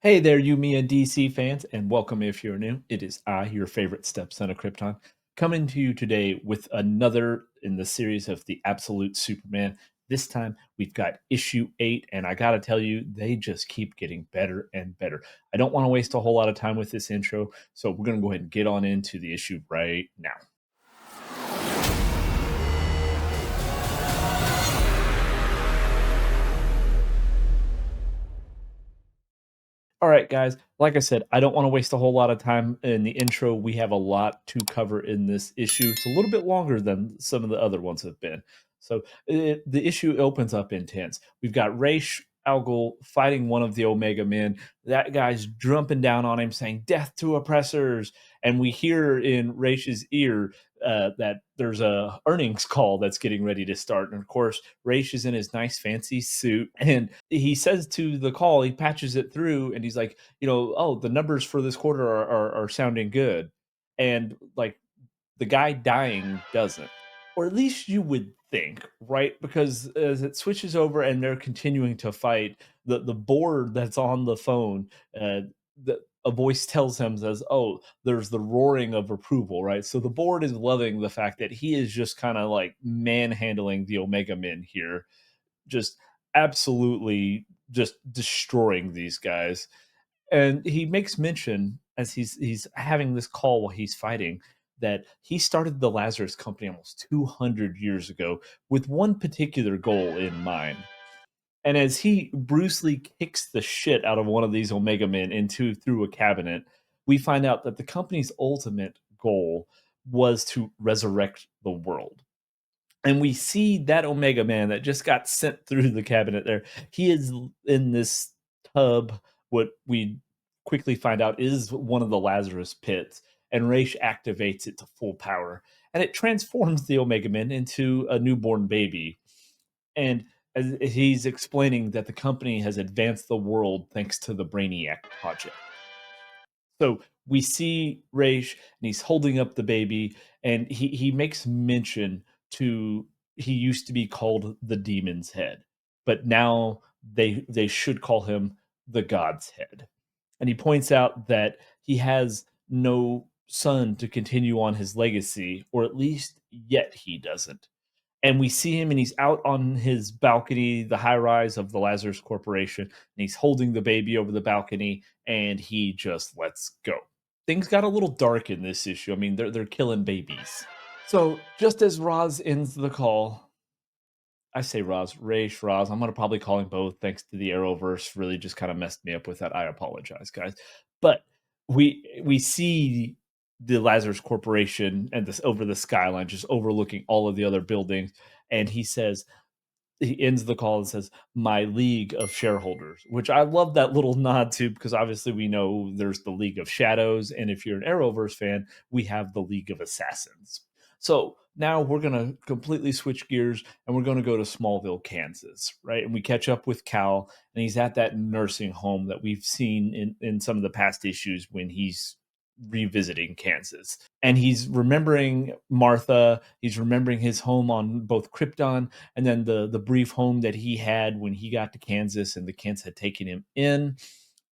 Hey there, you, me, and DC fans, and welcome if you're new. It is I, your favorite stepson of Krypton, coming to you today with another in the series of the Absolute Superman. This time we've got issue 8, and I gotta tell you, they just keep getting better and better. I don't want to waste a whole lot of time with this intro, so we're gonna go ahead and get on into the issue right now. All right, guys. Like I said, I don't want to waste a whole lot of time in the intro. We have a lot to cover in this issue. It's a little bit longer than some of the other ones have been. So the issue opens up intense. We've got Raish Algol fighting one of the Omega Men. That guy's jumping down on him, saying "Death to oppressors!" And we hear in Raish's ear that there's a earnings call that's getting ready to start. And of course, Raish is in his nice fancy suit, and he says to the call, he patches it through, and he's like, oh, the numbers for this quarter are sounding good, and like the guy dying doesn't, or at least you would think, right? Because as it switches over and they're continuing to fight, the board that's on the phone, a voice tells him, says, "Oh, there's the roaring of approval," right? So the board is loving the fact that he is just kind of like manhandling the Omega Men here, just absolutely just destroying these guys. And he makes mention as he's having this call while he's fighting that he started the Lazarus Company almost 200 years ago with one particular goal in mind. And as he Bruce Lee kicks the shit out of one of these Omega Men into through a cabinet, we find out that the company's ultimate goal was to resurrect the world. And we see that Omega Man that just got sent through the cabinet there. He is in this tub, what we quickly find out is one of the Lazarus pits, and Raish activates it to full power, and it transforms the Omega Man into a newborn baby. And as he's explaining that the company has advanced the world thanks to the Brainiac project. So we see Raish, and he's holding up the baby, and he makes mention to he used to be called the Demon's Head, but now they should call him the God's Head. And he points out that he has no son to continue on his legacy, or at least yet he doesn't. And we see him, and he's out on his balcony, the high rise of the Lazarus Corporation, and he's holding the baby over the balcony, and he just lets go. Things got a little dark in this issue. I mean, they're killing babies. So just as Roz ends the call, I say Roz, Raish, Roz. I'm gonna probably call him both, thanks to the Arrowverse. Really, just kind of messed me up with that. I apologize, guys. But we see the Lazarus Corporation and this over the skyline, just overlooking all of the other buildings. And he ends the call and says, "My League of Shareholders," which I love that little nod to, because obviously we know there's the League of Shadows, and if you're an Arrowverse fan, we have the League of Assassins. So now we're going to completely switch gears, and we're going to go to Smallville, Kansas, right? And we catch up with Cal, and he's at that nursing home that we've seen in some of the past issues when he's revisiting Kansas. And he's remembering Martha, he's remembering his home on both Krypton, and then the brief home that he had when he got to Kansas and the Kents had taken him in.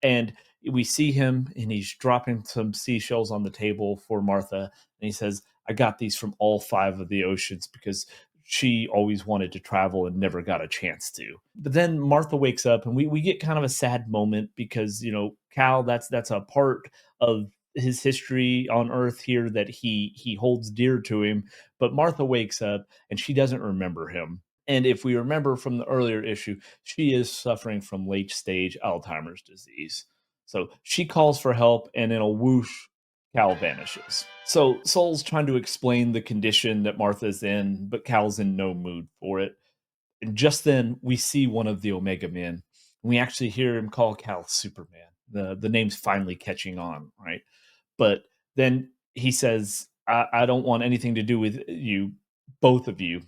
And we see him, and he's dropping some seashells on the table for Martha, and he says, "I got these from all five of the oceans because she always wanted to travel and never got a chance to." But then Martha wakes up, and we get kind of a sad moment because Cal, that's a part of his history on Earth here that he holds dear to him. But Martha wakes up, and she doesn't remember him. And if we remember from the earlier issue, she is suffering from late stage Alzheimer's disease. So she calls for help, and in a whoosh, Cal vanishes. So Soul's trying to explain the condition that Martha's in, but Cal's in no mood for it. And just then, we see one of the Omega Men. We actually hear him call Cal Superman. The name's finally catching on, right? But then he says, I don't want anything to do with you, both of you.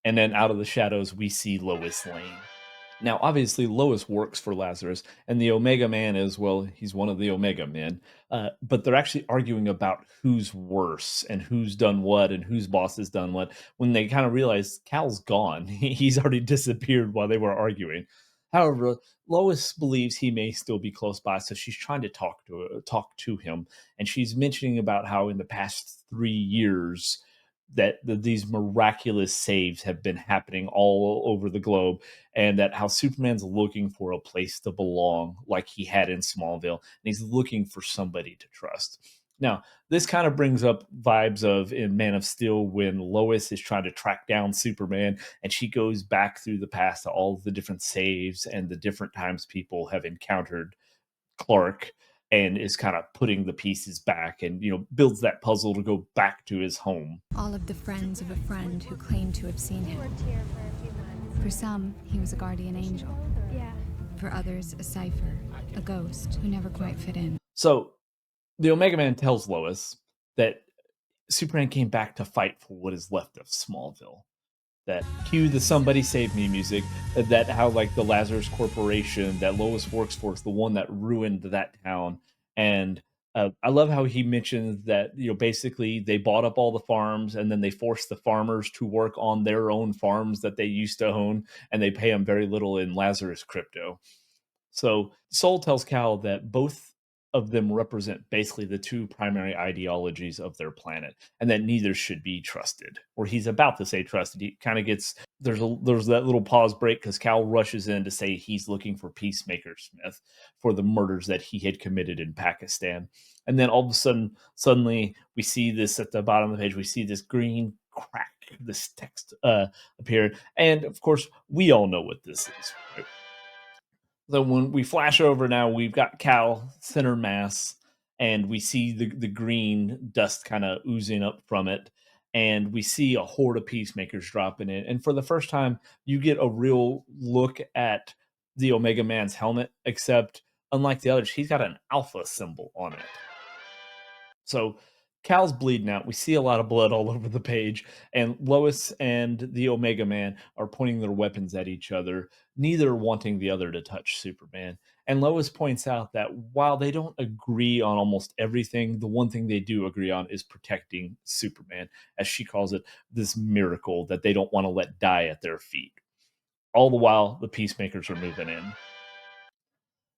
And then out of the shadows, we see Lois Lane. Now, obviously, Lois works for Lazarus, and the Omega Man is, well, he's one of the Omega Men. But they're actually arguing about who's worse and who's done what and whose boss has done what when they kind of realize Cal's gone. He's already disappeared while they were arguing. However, Lois believes he may still be close by, so she's trying to talk to him, and she's mentioning about how in the past 3 years that these miraculous saves have been happening all over the globe, and that how Superman's looking for a place to belong, like he had in Smallville, and he's looking for somebody to trust. Now, this kind of brings up vibes of in Man of Steel when Lois is trying to track down Superman and she goes back through the past to all of the different saves and the different times people have encountered Clark and is kind of putting the pieces back and builds that puzzle to go back to his home. All of the friends of a friend who claimed to have seen him. For some, he was a guardian angel. Yeah. For others, a cipher, a ghost who never quite fit in. So the Omega Man tells Lois that Superman came back to fight for what is left of Smallville. That cue the "Somebody Save Me" music. That how like the Lazarus Corporation that Lois works for is the one that ruined that town. And I love how he mentions that basically they bought up all the farms and then they forced the farmers to work on their own farms that they used to own, and they pay them very little in Lazarus crypto. So Soul tells Cal that both of them represent basically the two primary ideologies of their planet, and that neither should be trusted. Or he's about to say trusted. He kind of gets there's that little pause break because Cal rushes in to say he's looking for Peacemaker Smith for the murders that he had committed in Pakistan. And then all of a sudden, suddenly we see this at the bottom of the page. We see this green crack, this text appear, and of course, we all know what this is. Right? So when we flash over now, we've got Cal center mass, and we see the green dust kind of oozing up from it, and we see a horde of peacemakers dropping in. And for the first time, you get a real look at the Omega Man's helmet, except unlike the others, he's got an alpha symbol on it. So Cal's bleeding out. We see a lot of blood all over the page, and Lois and the Omega Man are pointing their weapons at each other, neither wanting the other to touch Superman. And Lois points out that while they don't agree on almost everything, the one thing they do agree on is protecting Superman, as she calls it, this miracle that they don't want to let die at their feet. All the while, the peacemakers are moving in.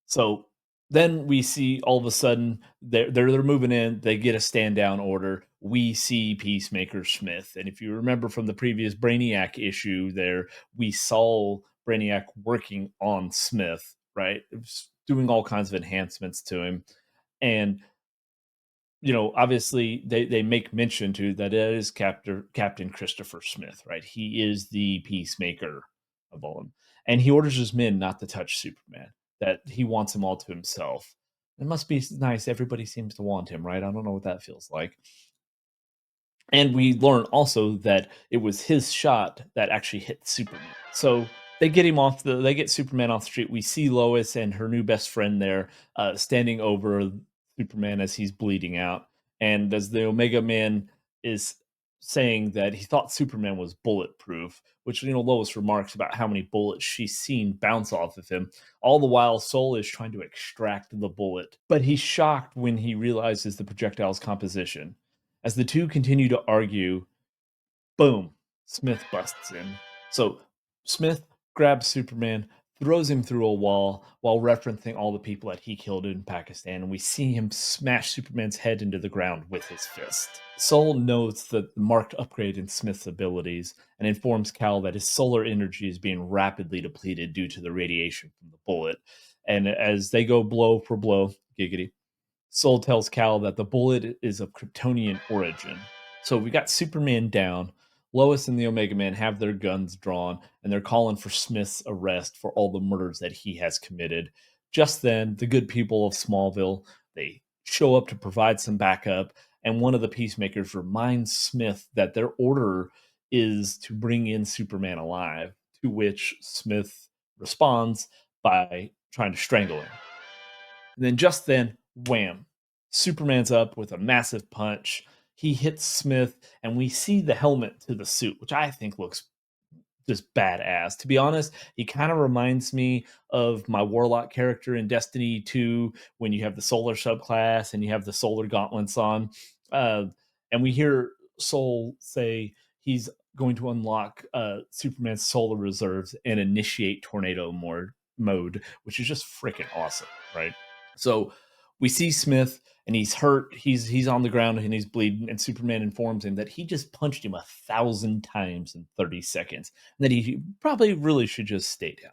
So then we see all of a sudden they're moving in. They get a stand down order. We see Peacemaker Smith, and if you remember from the previous Brainiac issue, there we saw Brainiac working on Smith, right? It was doing all kinds of enhancements to him, and obviously they make mention to that it is Captain Christopher Smith, right? He is the peacemaker of all them. And he orders his men not to touch Superman, that he wants him all to himself. It must be nice. Everybody seems to want him, right? I don't know what that feels like. And we learn also that it was his shot that actually hit Superman. So they get Superman off the street. We see Lois and her new best friend there standing over Superman as he's bleeding out. And as the Omega Man is saying that he thought Superman was bulletproof, which Lois remarks about how many bullets she's seen bounce off of him. All the while, Soul is trying to extract the bullet, but he's shocked when he realizes the projectile's composition. As the two continue to argue, boom, Smith busts in. So Smith grabs Superman, throws him through a wall while referencing all the people that he killed in Pakistan, and we see him smash Superman's head into the ground with his fist. Soul notes the marked upgrade in Smith's abilities and informs Cal that his solar energy is being rapidly depleted due to the radiation from the bullet. And as they go blow for blow, giggity, Soul tells Cal that the bullet is of Kryptonian origin. So we got Superman down. Lois and the Omega Man have their guns drawn, and they're calling for Smith's arrest for all the murders that he has committed. Just then, the good people of Smallville, they show up to provide some backup, and one of the peacemakers reminds Smith that their order is to bring in Superman alive, to which Smith responds by trying to strangle him. And then just then, wham, Superman's up with a massive punch. He hits Smith, and we see the helmet to the suit, which I think looks just badass. To be honest, he kind of reminds me of my Warlock character in Destiny 2 when you have the solar subclass and you have the solar gauntlets on. Uh, and we hear Soul say he's going to unlock Superman's solar reserves and initiate tornado mode. mode, which is just freaking awesome, right? So we see Smith and he's hurt. He's on the ground and he's bleeding. And Superman informs him that he just punched him 1,000 times in 30 seconds, and that he probably really should just stay down.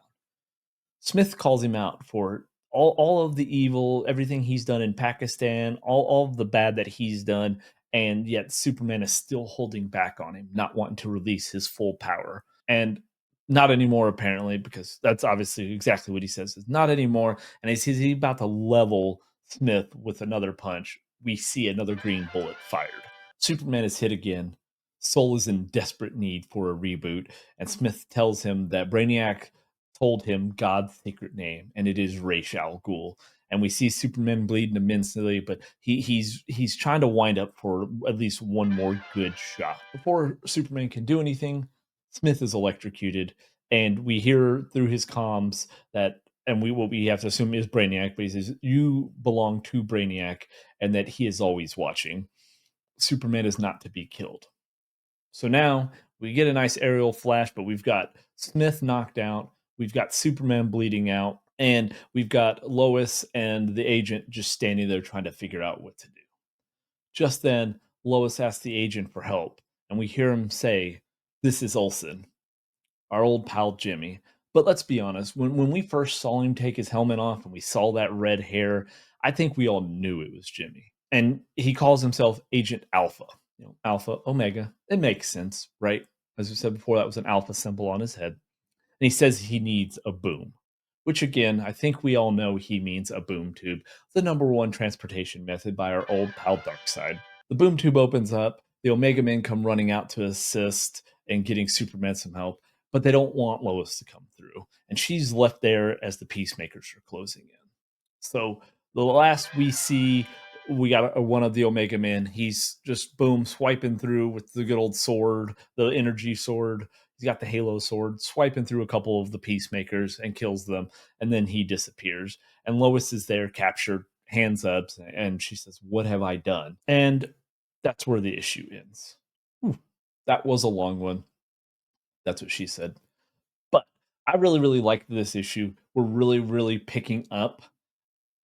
Smith calls him out for all of the evil, everything he's done in Pakistan, all of the bad that he's done, and yet Superman is still holding back on him, not wanting to release his full power. And not anymore, apparently, because that's obviously exactly what he says is not anymore. And as he's about to level Smith with another punch, we see another green bullet fired. Superman is hit again. Soul is in desperate need for a reboot, and Smith tells him that Brainiac told him God's secret name, and it is Ra's al Ghul. And we see Superman bleeding immensely, but he's trying to wind up for at least one more good shot before Superman can do anything. Smith is electrocuted, and we hear through his comms that, and what we have to assume is Brainiac, but he says you belong to Brainiac, and that he is always watching. Superman is not to be killed. So now we get a nice aerial flash, but we've got Smith knocked out, we've got Superman bleeding out, and we've got Lois and the agent just standing there trying to figure out what to do. Just then, Lois asks the agent for help, and we hear him say, "This is Olsen, our old pal Jimmy." But let's be honest, when we first saw him take his helmet off and we saw that red hair, I think we all knew it was Jimmy. And he calls himself Agent Alpha, Alpha Omega. It makes sense, right? As we said before, that was an alpha symbol on his head. And he says he needs a boom, which again, I think we all know he means a boom tube, the number one transportation method by our old pal Darkseid. The boom tube opens up, the Omega Men come running out to assist and getting Superman some help, but they don't want Lois to come through. And she's left there as the peacemakers are closing in. So the last we see, we got one of the Omega Men. He's just boom, swiping through with the good old sword, the energy sword. He's got the Halo sword, swiping through a couple of the peacemakers and kills them. And then he disappears. And Lois is there, captured, hands up, and she says, "What have I done?" And that's where the issue ends. Whew, that was a long one. That's what she said. But I really, really like this issue. We're really, really picking up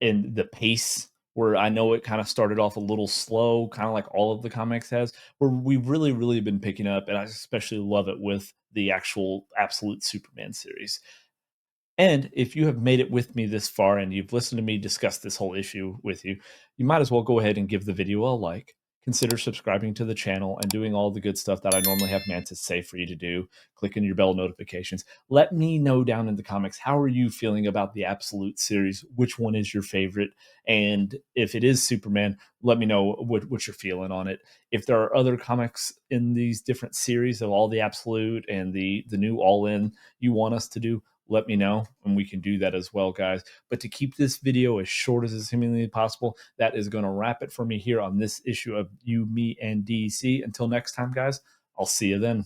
in the pace where I know it kind of started off a little slow, kind of like all of the comics has, where we've really, really been picking up, and I especially love it with the actual Absolute Superman series. And if you have made it with me this far and you've listened to me discuss this whole issue with you, you might as well go ahead and give the video a like. Consider subscribing to the channel and doing all the good stuff that I normally have Mantis say for you to do. Clicking your bell notifications. Let me know down in the comments, how are you feeling about the Absolute series? Which one is your favorite? And if it is Superman, let me know what you're feeling on it. If there are other comics in these different series of all the Absolute and the new All In you want us to do, let me know and we can do that as well, guys. But to keep this video as short as is humanly possible, that is going to wrap it for me here on this issue of You, Me, and DC. Until next time, guys, I'll see you then.